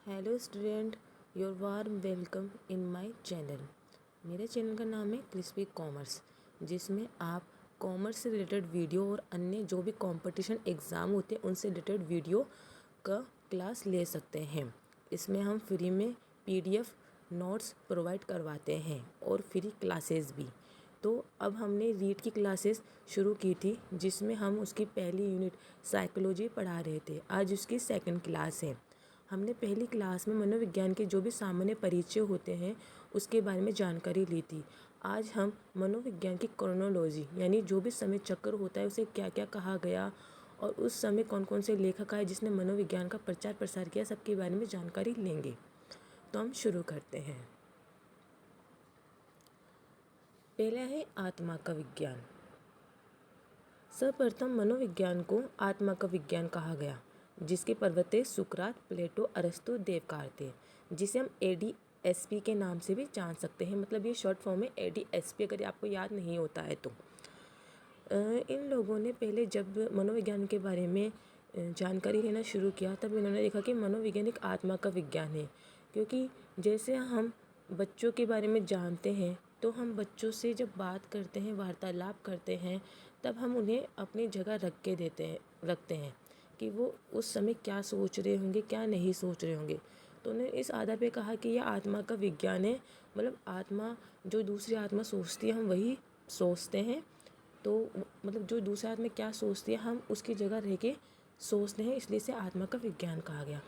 Hello student, your warm welcome in my channel. मेरे channel का नाम है क्रिस्पी कॉमर्स, जिसमें आप कॉमर्स से रिलेटेड वीडियो और अन्य जो भी कंपटीशन एग्ज़ाम होते हैं उनसे रिलेटेड वीडियो का क्लास ले सकते हैं। इसमें हम फ्री में पीडीएफ नोट्स प्रोवाइड करवाते हैं और फ्री क्लासेस भी। तो अब हमने रीड की क्लासेस शुरू की थी, जिसमें हम उसकी पहली यूनिट साइकोलॉजी पढ़ा रहे थे। आज उसकी सेकंड क्लास है। हमने पहली क्लास में मनोविज्ञान के जो भी सामान्य परिचय होते हैं उसके बारे में जानकारी ली थी। आज हम मनोविज्ञान की क्रोनोलॉजी यानी जो भी समय चक्र होता है उसे क्या क्या कहा गया और उस समय कौन कौन से लेखक आए जिसने मनोविज्ञान का प्रचार प्रसार किया, सबके बारे में जानकारी लेंगे। तो हम शुरू करते हैं। पहला है आत्मा का विज्ञान। सर्वप्रथम मनोविज्ञान को आत्मा का विज्ञान कहा गया, जिसके प्रवर्तक सुकरात, प्लेटो, अरस्तु, देवकार थे, जिसे हम एडीएसपी के नाम से भी जान सकते हैं। मतलब ये शॉर्ट फॉर्म है एडीएसपी, अगर आपको याद नहीं होता है तो। इन लोगों ने पहले जब मनोविज्ञान के बारे में जानकारी लेना शुरू किया, तब इन्होंने देखा कि मनोविज्ञान एक आत्मा का विज्ञान है। क्योंकि जैसे हम बच्चों के बारे में जानते हैं, तो हम बच्चों से जब बात करते हैं, वार्तालाप करते हैं, तब हम उन्हें अपनी जगह रखते हैं कि वो उस समय क्या सोच रहे होंगे, क्या नहीं सोच रहे होंगे। तो उन्हें इस आधार पे कहा कि यह आत्मा का विज्ञान है। मतलब आत्मा, जो दूसरी आत्मा सोचती है हम वही सोचते हैं। तो मतलब जो दूसरे आत्मा क्या सोचती है हम उसकी जगह रह के सोचते हैं, इसलिए इसे आत्मा का विज्ञान कहा गया।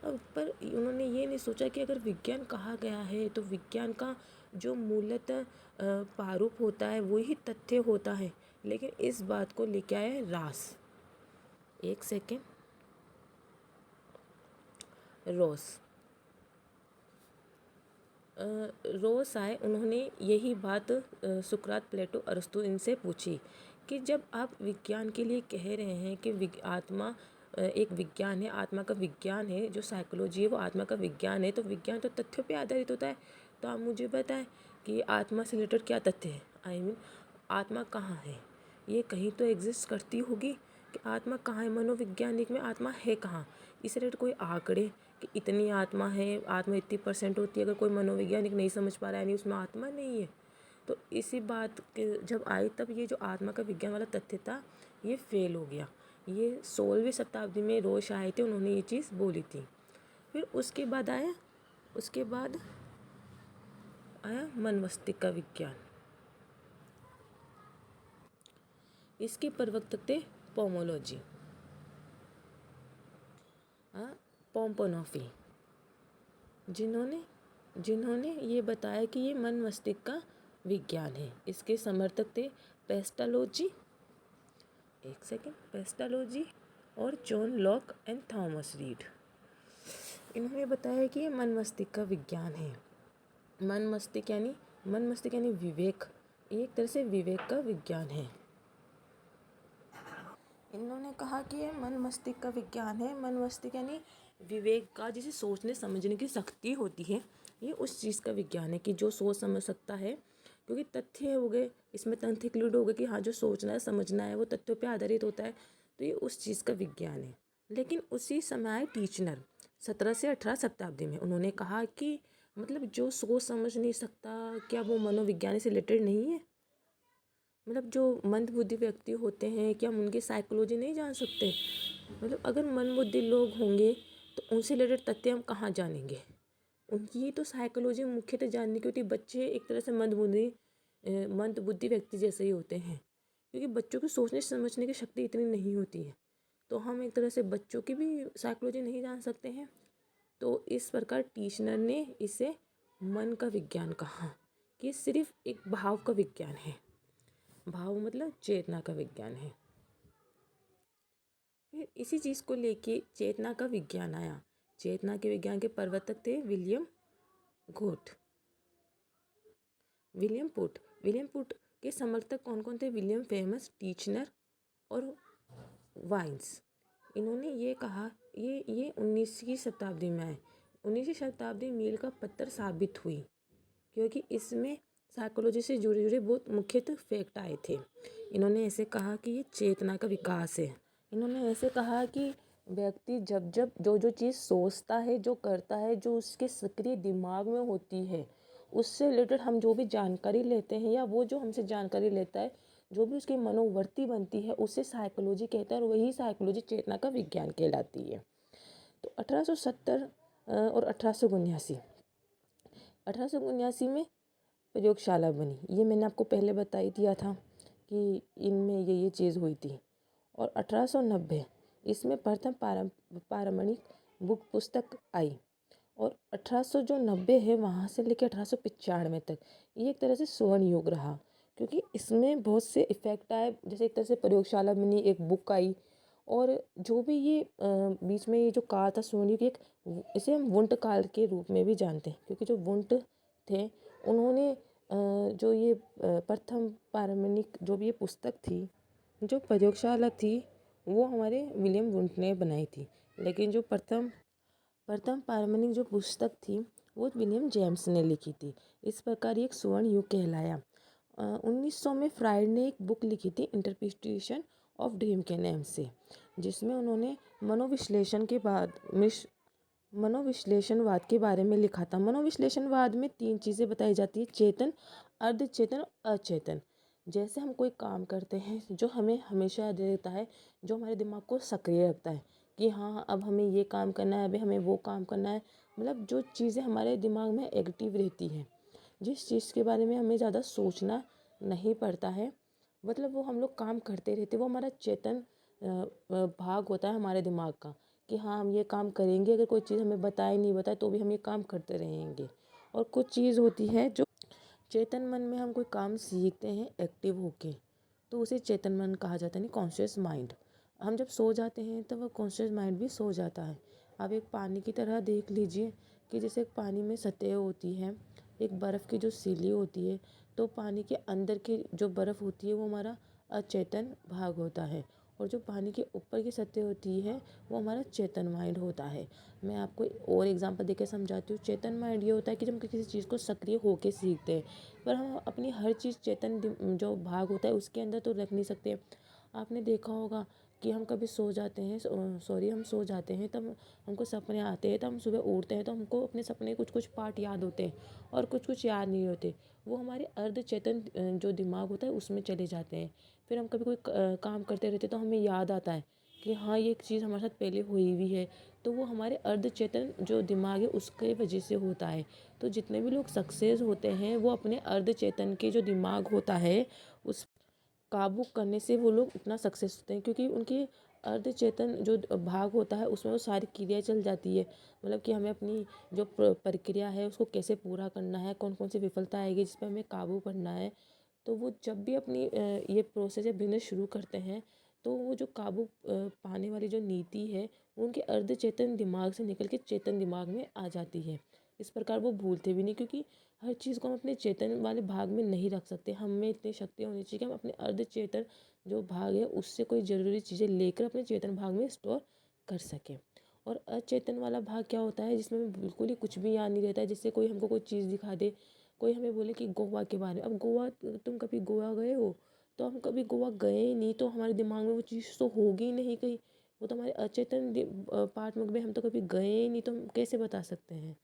अब पर उन्होंने ये नहीं सोचा कि अगर विज्ञान कहा गया है तो विज्ञान का जो मूलतः प्रारूप होता है वही तथ्य होता है। लेकिन इस बात को लेके आया है रास, एक सेकेंड, रोस रोस आए। उन्होंने यही बात सुकरात, प्लेटो, अरस्तु इनसे पूछी कि जब आप विज्ञान के लिए कह रहे हैं कि आत्मा एक विज्ञान है, आत्मा का विज्ञान है, जो साइकोलॉजी है वो आत्मा का विज्ञान है, तो विज्ञान तो तथ्यों पे आधारित होता है। तो आप मुझे बताएं कि आत्मा से रिलेटेड क्या तथ्य है। आई मीन आत्मा कहाँ है, ये कहीं तो एग्जिस्ट करती होगी कि आत्मा कहाँ है, मनोवैज्ञानिक में आत्मा है कहाँ। इस रिलेटेड कोई आंकड़े कि इतनी आत्मा है, आत्मा इतनी परसेंट होती है, अगर कोई मनोवैज्ञानिक नहीं समझ पा रहा है यानी उसमें आत्मा नहीं है। तो इसी बात के जब आई, तब ये जो आत्मा का विज्ञान वाला तथ्य था ये फेल हो गया। ये 16वीं शताब्दी में रोश आए थे, उन्होंने ये चीज़ बोली थी। फिर उसके बाद आया मन मस्तिष्क का विज्ञान। इसके प्रवर्तक थे पोमोलॉजी, पोम्पोनोफी, जिन्होंने जिन्होंने ये बताया कि ये मन मस्तिष्क का विज्ञान है। इसके समर्थक थे पेस्टालोजी, एक सेकेंड, पेस्टालोजी और John Locke and Thomas read. इन्होंने बताया कि ये मन मस्तिष्क का विज्ञान है। मन मस्तिष्क यानी विवेक, एक तरह से विवेक का विज्ञान है। इन्होंने कहा कि ये मन मस्तिष्क का विज्ञान है। मन मस्तिष्क यानी विवेक का, जिसे सोचने समझने की शक्ति होती है, ये उस चीज़ का विज्ञान है कि जो सोच समझ सकता है। क्योंकि तथ्य हो गए, इसमें तथ्य इंक्लूड हो गए कि हाँ जो सोचना है समझना है वो तथ्यों पे आधारित होता है, तो ये उस चीज़ का विज्ञान है। लेकिन उसी समय आए टीचनर 17 से 18 शताब्दी में। उन्होंने कहा कि मतलब जो सोच समझ नहीं सकता, क्या वो मनोविज्ञान से रिलेटेड नहीं है। मतलब जो मंदबुद्धि व्यक्ति होते हैं, क्या हम उनकी साइकोलॉजी नहीं जान सकते। मतलब अगर मंदबुद्धि लोग होंगे तो उनसे रिलेटेड तथ्य हम कहाँ जानेंगे। उनकी तो साइकोलॉजी मुख्यतः जानने की होती है। बच्चे एक तरह से मंदबुद्धि व्यक्ति जैसे ही होते हैं, क्योंकि बच्चों की सोचने समझने की शक्ति इतनी नहीं होती है। तो हम एक तरह से बच्चों की भी साइकोलॉजी नहीं जान सकते हैं। तो इस प्रकार टीचनर ने इसे मन का विज्ञान कहा कि सिर्फ एक भाव का विज्ञान है। भाव मतलब चेतना का विज्ञान है। फिर इसी चीज़ को लेके चेतना का विज्ञान आया। चेतना के विज्ञान के प्रवर्तक थे विलियम घोट, विलियम पुट के समर्थक कौन कौन थे? विलियम फेमस, टीचनर और वाइन्स। इन्होंने ये कहा, ये 19वीं शताब्दी में आए। 19वीं शताब्दी मील का पत्थर साबित हुई, क्योंकि इसमें साइकोलॉजी से जुड़े जुड़े बहुत मुख्यतः फैक्ट आए थे। इन्होंने ऐसे कहा कि ये चेतना का विकास है। इन्होंने ऐसे कहा कि व्यक्ति जब जब जो जो चीज़ सोचता है, जो करता है, जो उसके सक्रिय दिमाग में होती है, उससे रिलेटेड हम जो भी जानकारी लेते हैं या वो जो हमसे जानकारी लेता है, जो भी उसकी मनोवृत्ति बनती है, उसे साइकोलॉजी कहते हैं और वही साइकोलॉजी चेतना का विज्ञान कहलाती है। तो 1870 और 1879 में प्रयोगशाला बनी। ये मैंने आपको पहले बता ही दिया था कि इनमें ये चीज़ हुई थी। और 1890 इसमें प्रथम पारमाणिक बुक पुस्तक आई। और 1890 है वहाँ से लेकर 1895 तक ये एक तरह से स्वर्ण युग रहा, क्योंकि इसमें बहुत से इफ़ेक्ट आए। जैसे एक तरह से प्रयोगशाला बनी, एक बुक आई, और जो भी ये बीच में ये जो काल था स्वर्ण युग, एक इसे हम वुंट काल के रूप में भी जानते हैं, क्योंकि जो वुंट थे उन्होंने जो ये प्रथम पारमाणिक जो भी ये पुस्तक थी, जो प्रयोगशाला थी, वो हमारे विलियम वुंट ने बनाई थी। लेकिन जो प्रथम प्रथम पारमाणिक जो पुस्तक थी वो विलियम जेम्स ने लिखी थी। इस प्रकार एक स्वर्ण युग कहलाया। 1900 में फ्राइड ने एक बुक लिखी थी इंटरप्रिटेशन ऑफ ड्रीम के नाम से, जिसमें उन्होंने मनोविश्लेषणवाद के बारे में लिखा था। मनोविश्लेषणवाद में 3 चीज़ें बताई जाती है: चेतन, अर्धचेतन और अचेतन। जैसे हम कोई काम करते हैं जो हमें हमेशा याद रहता है, जो हमारे दिमाग को सक्रिय रखता है कि हाँ अब हमें ये काम करना है, अभी हमें वो काम करना है, मतलब जो चीज़ें हमारे दिमाग में एक्टिव रहती हैं, जिस चीज़ के बारे में हमें ज़्यादा सोचना नहीं पड़ता है, मतलब वो हम लोग काम करते रहते, वो हमारा चेतन भाग होता है हमारे दिमाग का, कि हाँ हम ये काम करेंगे, अगर कोई चीज़ हमें बताए नहीं बताए तो भी हम ये काम करते रहेंगे। और कुछ चीज़ होती है जो चेतन मन में, हम कोई काम सीखते हैं एक्टिव होके, तो उसे चेतन मन कहा जाता है, नहीं कॉन्शियस माइंड। हम जब सो जाते हैं तो वह कॉन्शियस माइंड भी सो जाता है। आप एक पानी की तरह देख लीजिए कि जैसे एक पानी में सतह होती है, एक बर्फ़ की जो सीली होती है, तो पानी के अंदर की जो बर्फ़ होती है वो हमारा अचेतन भाग होता है, और जो पानी के ऊपर की सतह होती है वो हमारा चेतन माइंड होता है। मैं आपको और एग्जांपल देकर समझाती हूँ। चेतन माइंड ये होता है कि जब हम किसी चीज़ को सक्रिय होकर सीखते हैं, पर हम अपनी हर चीज़ चेतन जो भाग होता है उसके अंदर तो रख नहीं सकते। आपने देखा होगा कि हम कभी सो जाते हैं, हम सो जाते हैं तब हमको सपने आते हैं, तब हम सुबह उठते हैं तो हमको अपने सपने कुछ कुछ पार्ट याद होते हैं और कुछ कुछ याद नहीं होते। वो हमारे अर्ध चेतन जो दिमाग होता है उसमें चले जाते हैं। फिर हम कभी कोई काम करते रहते तो हमें याद आता है कि हाँ ये एक चीज़ हमारे साथ पहले हुई हुई है, तो वो हमारे अर्ध चेतन जो दिमाग है उसके वजह से होता है। तो जितने भी लोग सक्सेस होते हैं वो अपने अर्ध चेतन के जो दिमाग होता है उस काबू करने से वो लोग इतना सक्सेस होते हैं, क्योंकि उनकी अर्ध चेतन जो भाग होता है उसमें वो सारी क्रियाएं चल जाती है। मतलब कि हमें अपनी जो प्रक्रिया है उसको कैसे पूरा करना है, कौन कौन सी विफलता आएगी जिस पर हमें काबू करना है, तो वो जब भी अपनी ये प्रोसेस या बिजनेस शुरू करते हैं तो वो जो काबू पाने वाली जो नीति है वो उनके अर्ध चेतन दिमाग से निकल के चेतन दिमाग में आ जाती है। इस प्रकार वो भूलते भी नहीं, क्योंकि हर चीज़ को हम अपने चेतन वाले भाग में नहीं रख सकते। हम में इतनी शक्ति होनी चाहिए कि हम अपने अर्ध चेतन जो भाग है उससे कोई ज़रूरी चीज़ें लेकर अपने चेतन भाग में स्टोर कर सकें। और अचेतन वाला भाग क्या होता है, जिसमें बिल्कुल ही कुछ भी याद नहीं रहता है। जिससे कोई हमको कोई चीज़ दिखा दे, कोई हमें बोले कि गोवा के बारे में, अब गोवा तुम कभी गोवा गए हो, तो हम कभी गोवा गए ही नहीं, तो हमारे दिमाग में वो चीज़ तो होगी ही नहीं कहीं, वो तो हमारे अचेतन पार्ट में हम तो कभी गए ही नहीं, तो हम कैसे बता सकते हैं।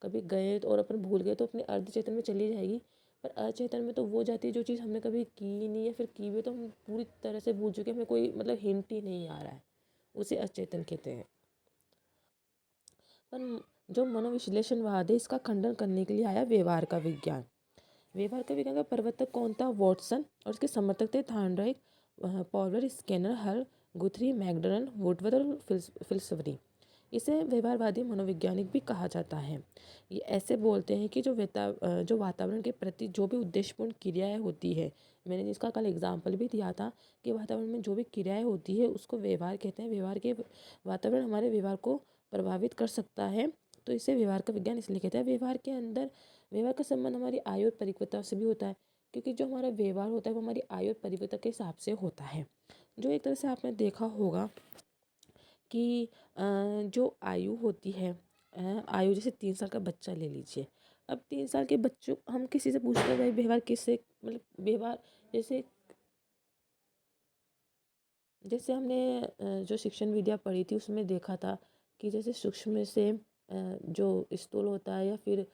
कभी गए तो और अपन भूल गए तो अपने अर्ध चेतन में चली जाएगी, पर अचेतन में तो वो जाती है जो चीज़ हमने कभी की ही नहीं है, फिर की भी तो हम पूरी तरह से भूल चुके हैं, हमें कोई मतलब हिंट ही नहीं आ रहा है, उसे अचेतन कहते हैं। पर जो मनोविश्लेषणवाद है इसका खंडन करने के लिए आया व्यवहार का विज्ञान। व्यवहार का विज्ञान का प्रवर्तक कौन था? वॉटसन। और उसके समर्थक थे थॉर्नडाइक, पॉवलर, स्किनर, हल, गुथरी, मैकडर्न, वुडवर्थ और फिल्सवरी। इसे व्यवहारवादी मनोवैज्ञानिक भी कहा जाता है। ये ऐसे बोलते हैं कि जो वातावरण के प्रति जो भी उद्देश्यपूर्ण क्रियाएं होती है, मैंने जिसका कल एग्जाम्पल भी दिया था कि वातावरण में जो भी क्रियाएं होती है उसको व्यवहार कहते हैं। व्यवहार के वातावरण हमारे व्यवहार को प्रभावित कर सकता है, तो इसे व्यवहार का विज्ञान इसलिए कहते हैं। व्यवहार का संबंध हमारी आयु और परिपक्वता से भी होता है, क्योंकि जो हमारा व्यवहार होता है वो हमारी आयु और परिपक्वता के हिसाब से होता है। जो एक तरह से आपने देखा होगा कि जो आयु होती है, आयु जैसे 3 साल का बच्चा ले लीजिए। अब 3 साल के बच्चों, हम किसी से पूछते हैं भाई व्यवहार किससे, मतलब व्यवहार जैसे जैसे हमने जो शिक्षण विद्या पढ़ी थी उसमें देखा था कि जैसे सूक्ष्म से जो स्थूल होता है या फिर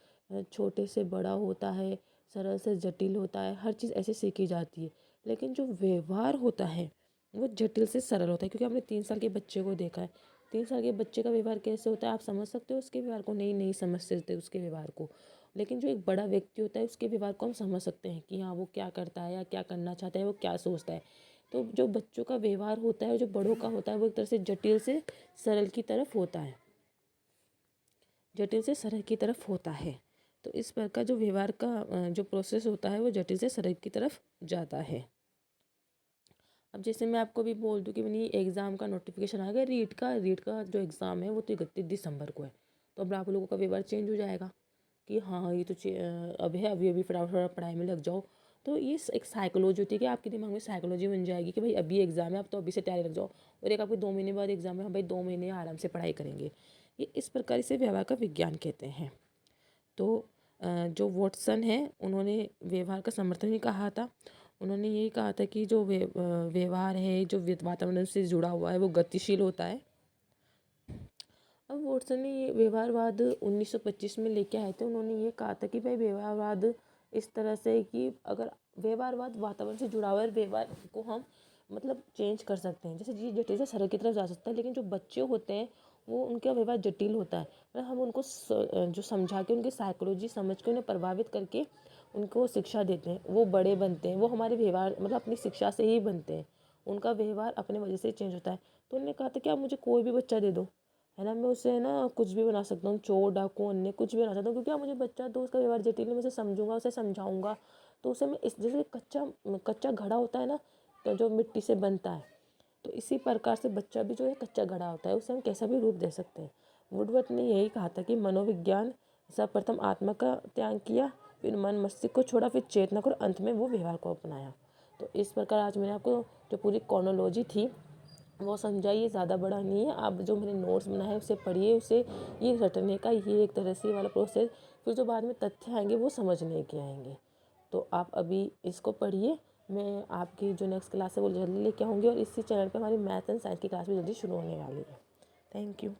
छोटे से बड़ा होता है, सरल से जटिल होता है, हर चीज़ ऐसे सीखी जाती है। लेकिन जो व्यवहार होता है वो जटिल से सरल होता है, क्योंकि हमने 3 साल के बच्चे को देखा है। 3 साल के बच्चे का व्यवहार कैसे होता है आप समझ सकते हो उसके व्यवहार को? नहीं समझ सकते उसके व्यवहार को। लेकिन जो एक बड़ा व्यक्ति होता है उसके व्यवहार को हम समझ सकते हैं कि हाँ वो क्या करता है या क्या करना चाहता है, वो क्या सोचता है। तो जो बच्चों का व्यवहार होता है, जो बड़ों का होता है, वो एक तरह से जटिल से सरल की तरफ होता है, जटिल से सरल की तरफ होता है। तो इस प्रकार जो व्यवहार का जो प्रोसेस होता है वो जटिल से सरल की तरफ जाता है। अब जैसे मैं आपको भी बोल दूं कि नहीं एग्ज़ाम का नोटिफिकेशन आ गया, रीट का जो एग्ज़ाम है वो तो 31 दिसंबर को है। तो अब आप लोगों का व्यवहार चेंज हो जाएगा कि हाँ ये तो अब है, अभी अभी फटाफट पढ़ाई में लग जाओ। तो ये एक साइकोलॉजी होती है कि आपके दिमाग में साइकोलॉजी बन जाएगी कि भाई अभी एग्ज़ाम है, आप तो अभी से तैयारी लग जाओ। और एक आपके 2 महीने बाद एग्ज़ाम है, हाँ भाई 2 महीने आराम से पढ़ाई करेंगे। ये इस प्रकार इसे व्यवहार का विज्ञान कहते हैं। तो जो वॉटसन है उन्होंने व्यवहार का समर्थन भी कहा था। उन्होंने यही कहा था कि जो व्यवहार है जो वातावरण से जुड़ा हुआ है वो गतिशील होता है। अब वॉटसन ने ये व्यवहारवाद 1925 में लेके आए थे। उन्होंने ये कहा था कि भाई व्यवहारवाद इस तरह से है कि अगर व्यवहारवाद वातावरण से जुड़ा हुआ है, व्यवहार को हम मतलब चेंज कर सकते हैं। जैसे ये जटिल से सरल की तरफ जा सकता है, लेकिन जो बच्चे होते हैं वो उनका व्यवहार जटिल होता है। मतलब हम उनको जो समझा के उनकी साइकोलॉजी समझ के उन्हें प्रभावित करके उनको शिक्षा देते हैं, वो बड़े बनते हैं। वो हमारे व्यवहार मतलब अपनी शिक्षा से ही बनते हैं, उनका व्यवहार अपने वजह से चेंज होता है। तो उन्होंने कहा था कि आप मुझे कोई भी बच्चा दे दो, है ना, मैं उसे है ना कुछ भी बना सकता हूँ, चोर डाकू अन्य कुछ भी बना सकता हूँ, क्योंकि आप मुझे बच्चा दो उसका व्यवहार जटिल है, मैं उसे समझूंगा, उसे समझाऊंगा। तो उसे मैं इस जैसे कच्चा कच्चा घड़ा होता है ना, तो जो मिट्टी से बनता है, तो इसी प्रकार से बच्चा भी जो है कच्चा घड़ा होता है, उसे हम कैसा भी रूप दे सकते हैं। वुडवर्थ ने यही कहा था कि मनोविज्ञान सर्वप्रथम आत्मा का त्याग किया, फिर मन मस्तिष्क को छोड़ा, फिर चेतना को, और अंत में वो व्यवहार को अपनाया। तो इस प्रकार आज मैंने आपको जो पूरी कॉर्नोलॉजी थी वो समझाइए, ज़्यादा बड़ा नहीं है। आप जो मैंने नोट्स बनाए हैं उसे पढ़िए, उसे ये रटने का ये एक तरह से वाला प्रोसेस, फिर जो बाद में तथ्य आएंगे वो समझने के आएंगे। तो आप अभी इसको पढ़िए। मैं आपकी जो नेक्स्ट क्लास है वो जल्दी लेके आऊँगी, और इसी चैनल पे हमारी मैथ एंड साइंस की क्लास भी जल्दी शुरू होने वाली है। Thank you.